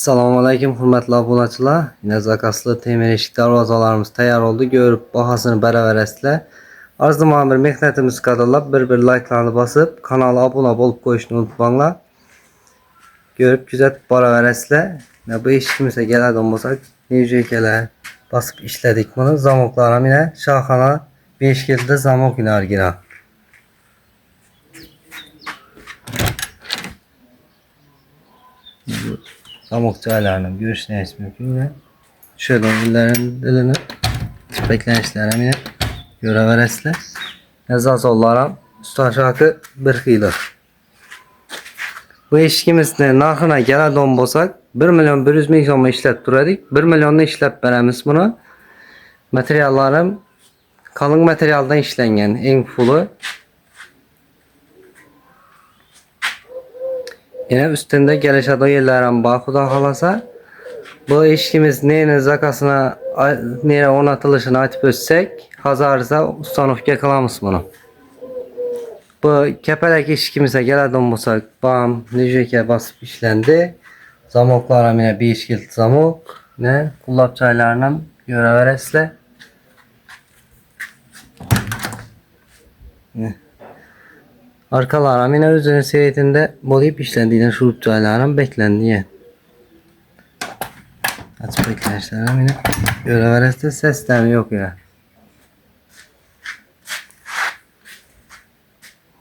Assalamu alaykum hurmatli obunachilar. Yine zakaslı temir eşik darvazalarımız tayyor oldu. Görüp bahasını beraber esler. Arzuman bir mehnetimiz kadar bir like'larını basıp kanala abone olup koyuşunu unutmayınlar. Görüp güzel beraber esler. Bu eşikimize gelen olmasak neycekeler basıp işledik bunu. Zamoklara yine şahana 5 kilde zamok iner yine. Zamokçu ayarlarını görüşleriniz mümkün ve şöyle illerin dilini beklenişlerine göre veresler. Yazaz olarak üstü aşağı bir kıyılır. Bu eşkimizde narxına gelen don bolsak 1 milyon 100 ming so'm işlep turadik. 1 milyonda işlep beremiz bunu. Materiallarım kalın materialdan işlengen en fulu. Yine üstünde gelişadı yerlerin bakıda kalasa bu işimiz neyin zakasına nere onatılışını açıp ötsek hazarsa ustanofga kılamız bunu. Bu kepelek işkimize gelen bulsak bam neceke basıp işlendi. Zamoklara yine bir işkilt zamok ne kullap çaylarına göre veresle. Arkalarım yine özünün seyretinde bolayıp işlendiğinden şurup çaylarım beklendiği. Açıp beklenişlerim yine göre veresle sesler yok ya.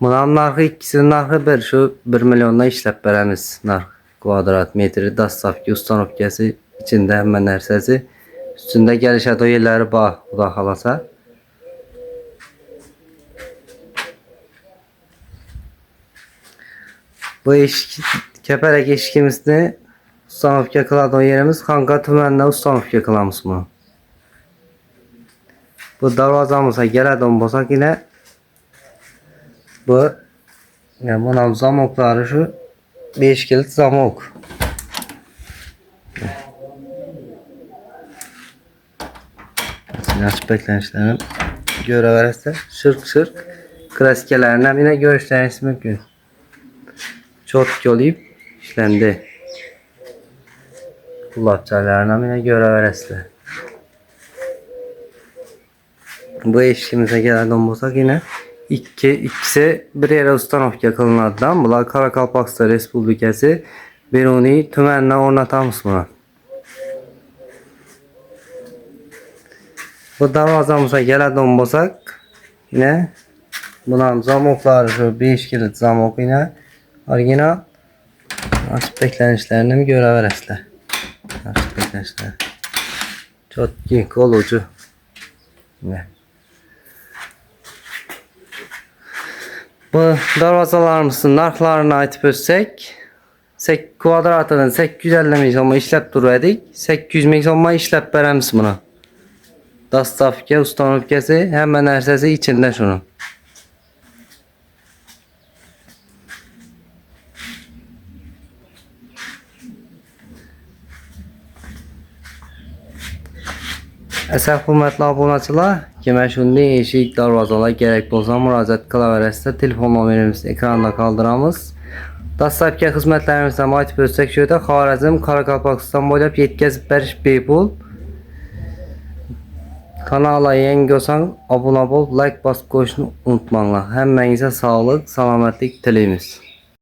Bunun narxı ikisinin narxı bir şu 1 milyonda işlep beremiz narx kvadrat metri dastavki ustanovkası içinde hemen nersesi üstünde gelişadı yerleri bağ uda kalasa. Bu keperek eşkimizde ustanovka kıladı yerimiz kanka tümende ustanovka kılamız bunu. Bu darvazamıza gelen bolsak yine bu yani bunun zamokları şu 5 kilit zamok. Açık beklenişlerim göre verirse şırk klasiklerine yine görüşleriniz mümkün. Çok yollayıp işlendi. Kulakçalarına yine göre verirse. Bu eşkimize gelen olursak yine ikisi bir yere ustanovka kılınadından bunlar Karakalpakstan Respublikası Biruni tümenine ornatamız buna. Bu darvazamıza gelen olursak yine bunun zamokları şu 5 kilit zamok yine orijinal açık beklenişlerini göre veresler. Açık beklenişler çok iyi kolucu yine. Bu darvazalarımızın narxlarını aytıp ötsek kvadratının 850 ming so'mga işlep turdik. 800 ming so'mga işlep beremiz bunu. Dastavka ustanovkası hemen narsasi içinde şunun. Əsəb hürmətli abunəçilər, kimə şunday eşik darvazalar gerek bolsa müraciət qıla verəsiniz. Telefon numaramiz ekranda qaldıramız. Dastavka xidmətlərimizdən aytıb ötsək şöyle Xarəzm, Karakalpakstan boylab yetkazib beriş bepul. Kanala yeni olsan abunə ol, like basıb qoyuşunu unutmayınlar. Həmmənizə sağlıq, salamatlik diləyimiz.